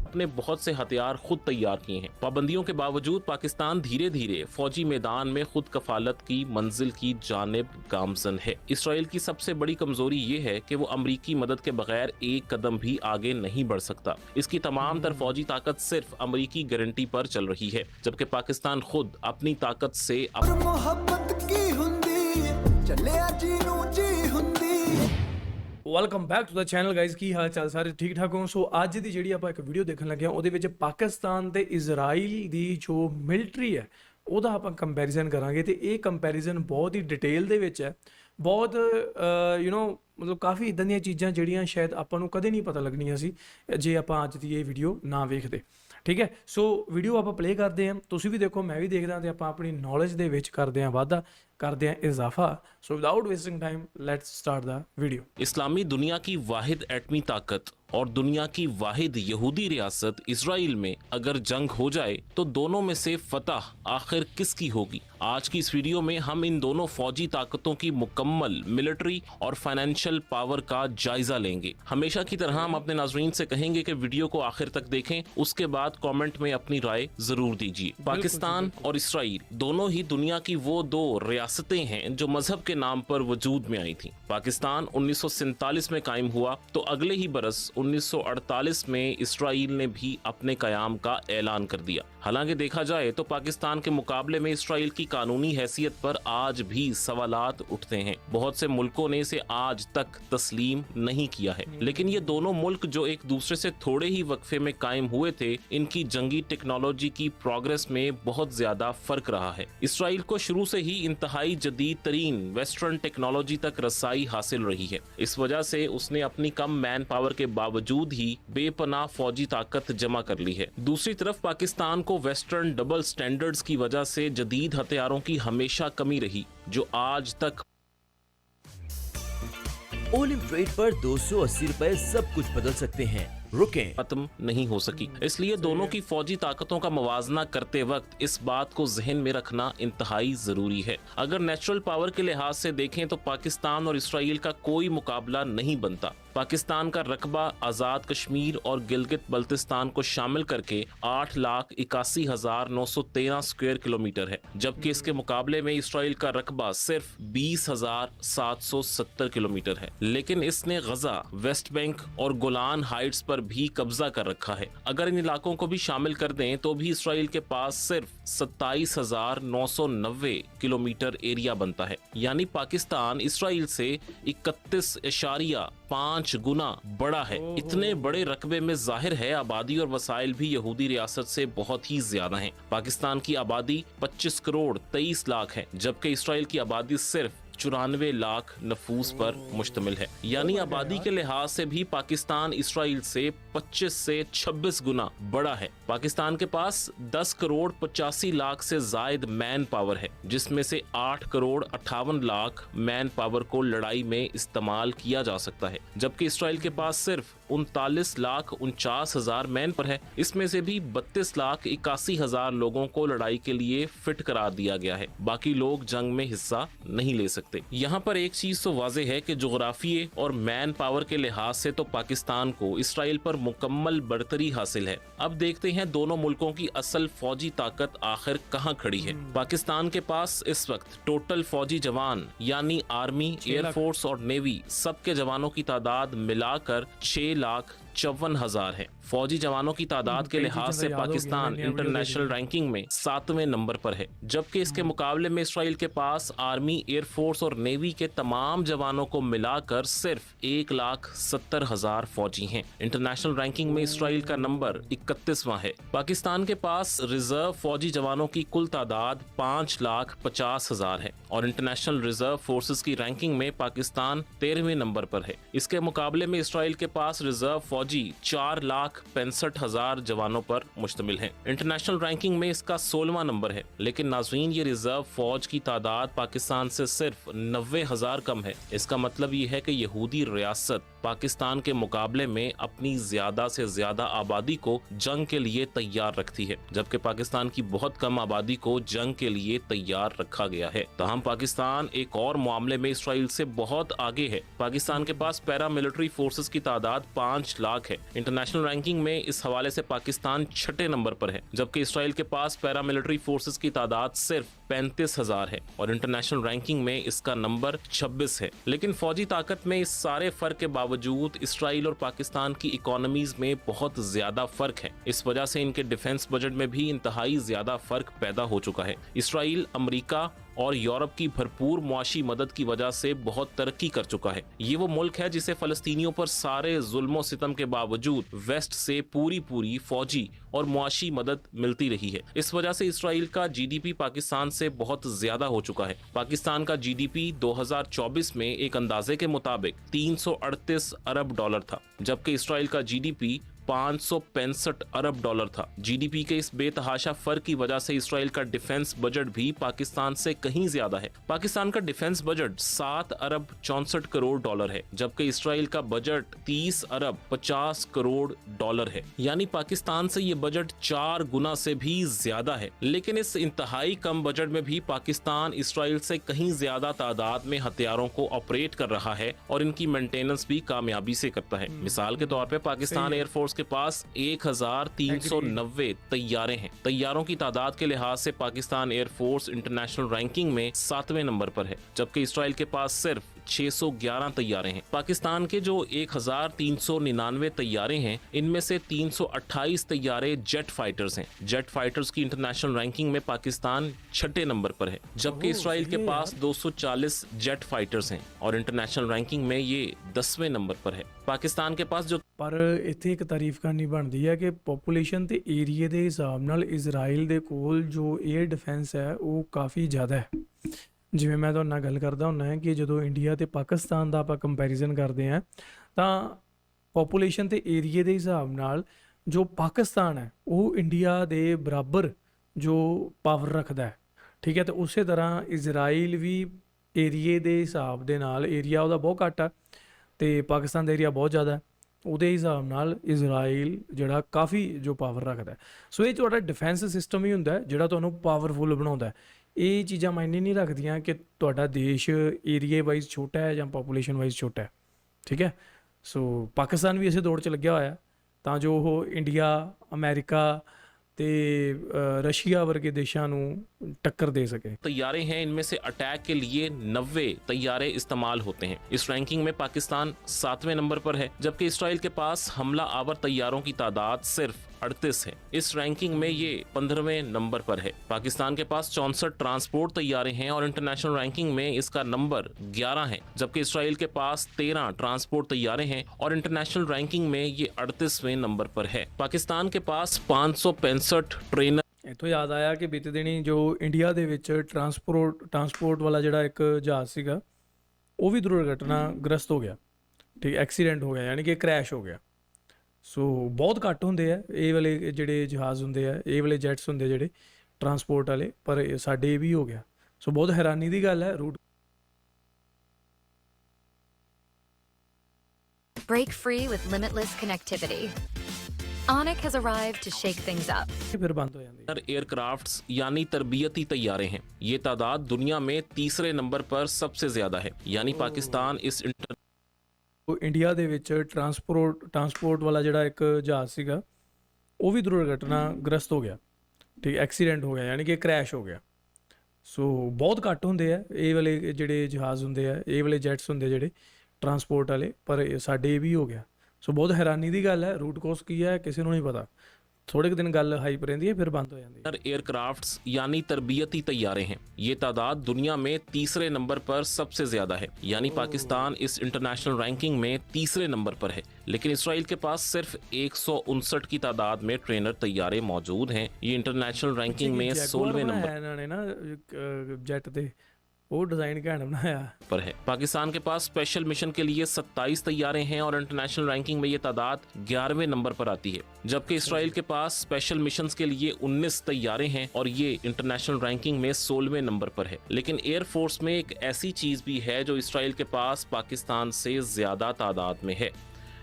अपने बहुत से हथियार खुद तैयार किए हैं। पाबंदियों के बावजूद पाकिस्तान धीरे धीरे फौजी मैदान में खुद कफालत की मंजिल की जानिब गामजन है। इसराइल की सबसे बड़ी कमजोरी ये है कि वो अमरीकी मदद के बगैर एक कदम भी आगे नहीं बढ़ सकता। इसकी तमाम तर फौजी ताकत सिर्फ अमरीकी गारंटी पर चल रही है, जबकि पाकिस्तान खुद अपनी ताकत से welcome back to the channel guys. ਕੀ ਹਾਲ ਚਾਲ ਸਾਰੇ ਠੀਕ ਠਾਕ ਹੋ? ਸੋ ਅੱਜ ਦੀ ਜਿਹੜੀ ਆਪਾਂ ਇੱਕ ਵੀਡੀਓ ਦੇਖਣ ਲੱਗੇ ਹਾਂ ਉਹਦੇ ਵਿੱਚ ਪਾਕਿਸਤਾਨ ਤੇ ਇਜ਼ਰਾਈਲ ਦੀ ਜੋ ਮਿਲਟਰੀ ਹੈ ਉਹਦਾ ਆਪਾਂ ਕੰਪੈਰੀਜ਼ਨ ਕਰਾਂਗੇ ਤੇ ਇਹ ਕੰਪੈਰੀਜ਼ਨ ਬਹੁਤ ਹੀ ਡਿਟੇਲ ਦੇ ਵਿੱਚ ਹੈ। ਬਹੁਤ ਮਤਲਬ ਕਾਫੀ ਇੱਦਾਂ ਦੀਆਂ ਚੀਜ਼ਾਂ ਜਿਹੜੀਆਂ ਸ਼ਾਇਦ ਆਪਾਂ ਨੂੰ ਕਦੇ ਨਹੀਂ ਪਤਾ ਲੱਗਣੀਆਂ ਸੀ ਜੇ ਆਪਾਂ ਅੱਜ ਦੀ ਇਹ ਵੀਡੀਓ ਨਾ ਵੇਖਦੇ। ਠੀਕ ਹੈ, ਸੋ ਵੀਡੀਓ ਆਪਾਂ ਪਲੇ ਕਰਦੇ ਹਾਂ, ਤੁਸੀਂ ਵੀ ਦੇਖੋ ਮੈਂ ਵੀ ਦੇਖਦਾ ਤੇ ਆਪਾਂ ਆਪਣੀ ਨੌਲੇਜ ਦੇ ਵਿੱਚ ਕਰਦੇ ਹਾਂ ਵਾਧਾ, करते हैं इजाफा। So without wasting time let's start the video. इस्लामी दुनिया की वाहिद एटमी ताकत और दुनिया की वाहिद यहूदी रियासत इजराइल में अगर जंग हो जाए तो दोनों में से फतह आखिर किसकी होगी? आज की इस वीडियो में हम इन दोनों फौजी ताकतों की मुकम्मल मिलिट्री और फाइनेंशियल पावर का जायजा लेंगे। हमेशा की तरह हम अपने नाजरीन से कहेंगे कि वीडियो को आखिर तक देखें, उसके बाद कमेंट में अपनी राय जरूर दीजिए। पाकिस्तान और इसराइल दोनों ही दुनिया की वो दो रियासतें हैं जो मजहब के नाम पर वजूद में आई थी। पाकिस्तान 1947 में कायम हुआ तो अगले ही बरस 1948 में इसराइल ने भी अपने कयाम का ऐलान कर दिया। हालांकि देखा जाए तो पाकिस्तान के मुकाबले में इसराइल की कानूनी हैसियत पर आज भी सवालात उठते हैं। बहुत से मुल्कों ने इसे आज तक तस्लीम नहीं किया है, लेकिन ये दोनों मुल्क जो एक दूसरे से थोड़े ही वक्फे में कायम हुए थे, इनकी जंगी टेक्नोलॉजी की प्रोग्रेस में बहुत ज्यादा फर्क रहा है। इसराइल को शुरू से ही इंतहाई जदीद तरीन वेस्टर्न टेक्नोलॉजी तक रसाई हासिल रही है। इस वजह से उसने अपनी कम मैन पावर के बावजूद ही बेपनाह फौजी ताकत जमा कर ली है। दूसरी तरफ पाकिस्तान को वेस्टर्न डबल स्टैंडर्ड्स की वजह से जदीद हथियारों की हमेशा कमी रही, जो आज तक ओलिम ट्रेड पर 280 रुपए सब कुछ बदल सकते हैं, रुकें। खत्म नहीं हो सकी। इसलिए दोनों की फौजी ताकतों का मवाजना करते वक्त इस बात को जहन में रखना इंतहाई जरूरी है। अगर नेचुरल पावर के लिहाज से देखें तो पाकिस्तान और इसराइल का कोई मुकाबला नहीं बनता। पाकिस्तान का रकबा आज़ाद कश्मीर और गिलगित बल्तिस्तान को शामिल करके 8,81,913 स्क्वायर किलोमीटर है, जबकि इसके मुकाबले में इसराइल का रकबा सिर्फ 20,770 किलोमीटर है। लेकिन इसने गजा, वेस्ट बैंक और गोलान हाइट्स पर भी कब्जा कर रखा है। अगर इन इलाकों को भी शामिल कर दें तो भी इसराइल के पास सिर्फ 27,990 किलोमीटर एरिया बनता है। यानी पाकिस्तान इसराइल से 31.5 गुना बड़ा है। इतने बड़े रकबे में जाहिर है आबादी और वसाइल भी यहूदी रियासत से बहुत ही ज्यादा हैं। पाकिस्तान की आबादी 25 करोड़ 23 लाख है, जबकि इसराइल की आबादी सिर्फ 94 लाख नफूस पर मुश्तमिल है। यानी आबादी के लिहाज से भी पाकिस्तान इसराइल से 25 से 26 गुना बड़ा है। पाकिस्तान के पास 10 करोड़ 85 लाख से जायद मैन पावर है, जिसमें से 8 करोड़ 58 लाख मैन पावर को लड़ाई में इस्तेमाल किया जा सकता है, जबकि इसराइल के पास सिर्फ 39,49,000 मैन पर है। इसमें से भी 32,81,000 लोगों को लड़ाई के लिए फिट करार दिया गया है। बाकी लोग जंग में हिस्सा नहीं ले सकते। यहाँ पर एक चीज तो वाज़ेह है कि जोग्राफिये और मैन पावर के लिहाज से तो पाकिस्तान को इसराइल पर मुकम्मल बरतरी हासिल है। अब देखते हैं दोनों मुल्कों की असल फौजी ताकत आखिर कहाँ खड़ी है। पाकिस्तान के पास इस वक्त टोटल फौजी जवान यानी आर्मी, एयरफोर्स और नेवी सबके जवानों की तादाद मिलाकर 6,54,000 है। फौजी जवानों की तादाद के लिहाज से पाकिस्तान इंटरनेशनल रैंकिंग में 7वें नंबर पर है, जबकि इसके मुकाबले में इसराइल के पास आर्मी, एयरफोर्स और नेवी के तमाम जवानों को मिलाकर सिर्फ 1,70,000 फौजी हैं। इंटरनेशनल रैंकिंग में इसराइल का नंबर 31वां है। पाकिस्तान के पास रिजर्व फौजी जवानों की कुल तादाद 5,50,000 है और इंटरनेशनल रिजर्व फोर्सेस की रैंकिंग में पाकिस्तान 13वें नंबर पर है। इसके मुकाबले में इसराइल के पास रिजर्व फौजी 4,65,000 जवानों पर मुश्तमिल है। इंटरनेशनल रैंकिंग में इसका 16वां नंबर है, लेकिन नाज़रीन ये रिजर्व फौज की तादाद पाकिस्तान से सिर्फ 90,000 कम है। इसका मतलब ये है कि यहूदी रियासत पाकिस्तान के मुकाबले में अपनी ज्यादा से ज्यादा आबादी को जंग के लिए तैयार रखती है, जबकि पाकिस्तान की बहुत कम आबादी को जंग के लिए तैयार रखा गया है। तहम पाकिस्तान एक और मामले में इसराइल से बहुत आगे है। पाकिस्तान के पास पैरा मिलिट्री फोर्सेस की तादाद लाख है। इंटरनेशनल रैंकिंग में इस हवाले से पाकिस्तान 6ठे नंबर पर है, जबकि इसराइल के पास पैरामिलिट्री फोर्सेस की तादाद सिर्फ 35,000 है और इंटरनेशनल रैंकिंग में इसका नंबर 26 है। लेकिन फौजी ताकत में इस सारे फर्क के बावजूद इसराइल और पाकिस्तान की इकोनॉमीज में बहुत ज्यादा फर्क है। इस वजह से इनके डिफेंस बजट में भी इंतहाई ज्यादा फर्क पैदा हो चुका है। इसराइल अमेरिका और यूरोप की भरपूर मुआशी मदद की वजह से बहुत तरक्की कर चुका है। ये वो मुल्क है जिसे फलस्तीनियों पर सारे जुल्म सितम के बावजूद वेस्ट से पूरी फौजी और मुआशी मदद मिलती रही है। इस वजह से इसराइल का जीडीपी पाकिस्तान से बहुत ज्यादा हो चुका है। पाकिस्तान का जीडीपी 2024 में एक अंदाजे के मुताबिक 338 अरब डॉलर था, जबकि इसराइल का जीडीपी 565 अरब डॉलर था। जीडीपी के इस बेतहाशा फर्क की वजह से इसराइल का डिफेंस बजट भी पाकिस्तान से कहीं ज्यादा है। पाकिस्तान का डिफेंस बजट 7 अरब 64 करोड़ डॉलर है, जबकि इसराइल का बजट 30 अरब 50 करोड़ डॉलर है। यानी पाकिस्तान से ये बजट 4 गुना से भी ज्यादा है। लेकिन इस इंतहाई कम बजट में भी पाकिस्तान इसराइल से कहीं ज्यादा तादाद में हथियारों को ऑपरेट कर रहा है और इनकी मेंटेनेंस भी कामयाबी से करता है। मिसाल के तौर पे पाकिस्तान एयरफोर्स के पास 1390 तैयारे हैं। तैयारों की तादाद के लिहाज से पाकिस्तान एयरफोर्स इंटरनेशनल रैंकिंग में 7वें नंबर पर है, जबकि इसराइल के पास सिर्फ 611 तैयारे हैं। पाकिस्तान के जो 1399 तैयारे हैं, इनमें से 328 तैयारे जेट फाइटर्स हैं। जेट फाइटर्स की इंटरनेशनल रैंकिंग में पाकिस्तान 6ठे नंबर पर है, जबकि इसराइल के पास 240 जेट फाइटर्स हैं और इंटरनेशनल रैंकिंग में ये 10वें नंबर पर है। पाकिस्तान के पास जो ਪਰ ਇੱਥੇ ਇੱਕ ਤਾਰੀਫ ਕਰਨੀ ਬਣਦੀ ਹੈ ਕਿ ਪੋਪੂਲੇਸ਼ਨ ਤੇ ਏਰੀਏ ਦੇ ਹਿਸਾਬ ਨਾਲ ਇਜ਼ਰਾਈਲ ਦੇ ਕੋਲ ਜੋ 에ਅਰ ਡਿਫੈਂਸ ਹੈ ਉਹ ਕਾਫੀ ਜ਼ਿਆਦਾ ਹੈ। ਜਿਵੇਂ ਮੈਂ ਤੁਹਾਡੇ ਨਾਲ ਗੱਲ ਕਰਦਾ ਹੁੰਦਾ ਹਾਂ ਕਿ ਜਦੋਂ ਇੰਡੀਆ ਤੇ ਪਾਕਿਸਤਾਨ ਦਾ ਆਪਾਂ ਕੰਪੈਰੀਜ਼ਨ ਕਰਦੇ ਹਾਂ ਤਾਂ ਪੋਪੂਲੇਸ਼ਨ ਤੇ ਏਰੀਏ ਦੇ ਹਿਸਾਬ ਨਾਲ ਜੋ ਪਾਕਿਸਤਾਨ ਹੈ ਉਹ ਇੰਡੀਆ ਦੇ ਬਰਾਬਰ ਜੋ ਪਾਵਰ ਰੱਖਦਾ ਹੈ, ਠੀਕ ਹੈ। ਤੇ ਉਸੇ ਤਰ੍ਹਾਂ ਇਜ਼ਰਾਈਲ ਵੀ ਏਰੀਏ ਦੇ ਹਿਸਾਬ ਦੇ ਨਾਲ, ਏਰੀਆ ਉਹਦਾ ਬਹੁਤ ਘੱਟ ਆ ਤੇ ਪਾਕਿਸਤਾਨ ਦਾ ਏਰੀਆ ਬਹੁਤ ਜ਼ਿਆਦਾ ਹੈ, ਉਹਦੇ ਹਿਸਾਬ ਨਾਲ ਇਜ਼ਰਾਈਲ ਜਿਹੜਾ ਕਾਫੀ ਜੋ ਪਾਵਰ ਰੱਖਦਾ। ਸੋ ਇਹ ਤੁਹਾਡਾ ਡਿਫੈਂਸ ਸਿਸਟਮ ਹੀ ਹੁੰਦਾ ਜਿਹੜਾ ਤੁਹਾਨੂੰ ਪਾਵਰਫੁਲ ਬਣਾਉਂਦਾ। ਇਹ ਚੀਜ਼ਾਂ ਮਾਇਨੇ ਨਹੀਂ ਰੱਖਦੀਆਂ ਕਿ ਤੁਹਾਡਾ ਦੇਸ਼ ਏਰੀਏ ਵਾਈਜ਼ ਛੋਟਾ ਹੈ ਜਾਂ ਪੋਪੂਲੇਸ਼ਨ ਵਾਈਜ਼ ਛੋਟਾ ਹੈ, ਠੀਕ ਹੈ। ਸੋ ਪਾਕਿਸਤਾਨ ਵੀ ਇਸੇ ਦੌੜ 'ਚ ਲੱਗਿਆ ਹੋਇਆ ਤਾਂ ਜੋ ਉਹ ਇੰਡੀਆ, ਅਮਰੀਕਾ ਤੇ रशिया वर्गे देशों ਨੂੰ टक्कर दे सके। तैयारे हैं, इनमें से अटैक के लिए 90 तैयारे इस्तेमाल होते हैं। इस रैंकिंग में पाकिस्तान 7वें नंबर पर है, जबकि इसराइल के पास हमला आवर तैयारों की तादाद सिर्फ 38 है। इस रैंकिंग में ये 15वें नंबर पर है। पाकिस्तान के पास 64 ट्रांसपोर्ट तैयारे हैं और इंटरनेशनल रैंकिंग में इसका नंबर 11 है, जबकि इसराइल के पास 13 ट्रांसपोर्ट तैयारे हैं और इंटरनेशनल रैंकिंग में ये 38वें नंबर पर है। पाकिस्तान के पास 565 ट्रेनर। ਇੱਥੋਂ ਯਾਦ ਆਇਆ ਕਿ ਬੀਤੇ ਦਿਨੀ ਜੋ ਇੰਡੀਆ ਦੇ ਵਿੱਚ ਟਰਾਂਸਪੋਰਟ ਵਾਲਾ ਜਿਹੜਾ ਇੱਕ ਜਹਾਜ਼ ਸੀਗਾ ਉਹ ਵੀ ਦੁਰਘਟਨਾਗ੍ਰਸਤ ਹੋ ਗਿਆ, ਠੀਕ, ਐਕਸੀਡੈਂਟ ਹੋ ਗਿਆ, ਯਾਨੀ ਕਿ ਕ੍ਰੈਸ਼ ਹੋ ਗਿਆ। ਸੋ ਬਹੁਤ ਘੱਟ ਹੁੰਦੇ ਆ ਇਹ ਵਾਲੇ ਜਿਹੜੇ ਜਹਾਜ਼ ਹੁੰਦੇ ਆ, ਇਹ ਵਾਲੇ ਜੈਟਸ ਹੁੰਦੇ ਜਿਹੜੇ ਟਰਾਂਸਪੋਰਟ ਵਾਲੇ, ਪਰ ਸਾਡੇ ਇਹ ਵੀ ਹੋ ਗਿਆ। ਸੋ ਬਹੁਤ ਹੈਰਾਨੀ ਦੀ ਗੱਲ ਹੈ। ਰੂਟ Break free with limitless connectivity. Onyx has arrived to shake things up. ਫਿਰ ਬੰਦ ਹੋ ਜਾਂਦੀ ਹੈ। एयरक्राफ्ट्स यानी तरबियती तैयारे हैं। ये तादाद दुनिया में तीसरे नंबर पर सबसे ज्यादा है। यानी पाकिस्तान इस ਇੰਡੀਆ ਦੇ ਵਿੱਚ ਟਰਾਂਸਪੋਰਟ ਵਾਲਾ ਜਿਹੜਾ ਇੱਕ ਜਹਾਜ਼ ਸੀਗਾ ਉਹ ਵੀ ਦੁਰਘਟਨਾਗ੍ਰਸਤ ਹੋ ਗਿਆ, ਠੀਕ, ਐਕਸੀਡੈਂਟ ਹੋ ਗਿਆ, ਯਾਨੀ ਕਿ ਕ੍ਰੈਸ਼ ਹੋ ਗਿਆ। ਸੋ ਬਹੁਤ ਘੱਟ ਹੁੰਦੇ ਆ ਇਹ ਵਾਲੇ ਜਿਹੜੇ ਜਹਾਜ਼ ਹੁੰਦੇ ਆ, ਇਹ ਵਾਲੇ ਜੈਟਸ ਹੁੰਦੇ ਜਿਹੜੇ ਟਰਾਂਸਪੋਰਟ ਵਾਲੇ, ਪਰ ਸਾਡੇ ਇਹ ਵੀ ਹੋ ਗਿਆ। ਸੋ ਬਹੁਤ ਹੈਰਾਨੀ ਦੀ ਗੱਲ ਹੈ। ਰੂਟ ਕੋਸ ਕੀ ਹੈ ਕਿਸੇ ਨੂੰ ਨਹੀਂ ਪਤਾ। थोड़े दिन गल हाइप रही है फिर बंद हो जाती है। एयरक्राफ्ट्स यानी तरबियती तैयारे हैं। ये तादाद दुनिया में तीसरे नंबर पर सबसे ज्यादा है। यानी पाकिस्तान इस इंटरनेशनल रैंकिंग में तीसरे नंबर पर है, लेकिन इसराइल के पास सिर्फ 159 की तादाद में ट्रेनर तैयारे मौजूद हैं। ये इंटरनेशनल रैंकिंग में 16वें नंबर जेट थे वो डिजाइन घैंट बनाया पर है। पाकिस्तान के पास स्पेशल मिशन के लिए 27 तैयारे हैं और इंटरनेशनल रैंकिंग में ये तादाद 11वें नंबर पर आती है, जबकि इसराइल के पास स्पेशल मिशंस के लिए 19 तैयारे हैं और ये इंटरनेशनल रैंकिंग में 16वें नंबर पर है। लेकिन एयरफोर्स में एक ऐसी चीज भी है जो इसराइल के पास पाकिस्तान से ज्यादा तादाद में है।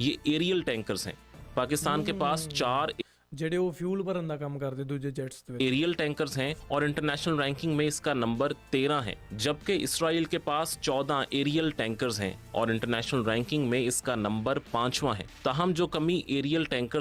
ये एरियल टैंकर्स हैं। पाकिस्तान के पास 4 ਜਿਹੜੇ ਉਹ ਫਿਊਲ ਭਰਨ ਦਾ ਕੰਮ ਕਰਦੇ ਦੂਜੇ ਜੈਟਸ ਦੇ ਵਿੱਚ। एरियल टैंकर्स हैं और इंटरनेशनल रैंकिंग में इसका नंबर 13 है, जबकि इसराइल के पास 14 एरियल टैंकर्स हैं और इंटरनेशनल रैंकिंग में इसका नंबर 5वां है। ताहम जो कमी एरियल टैंकर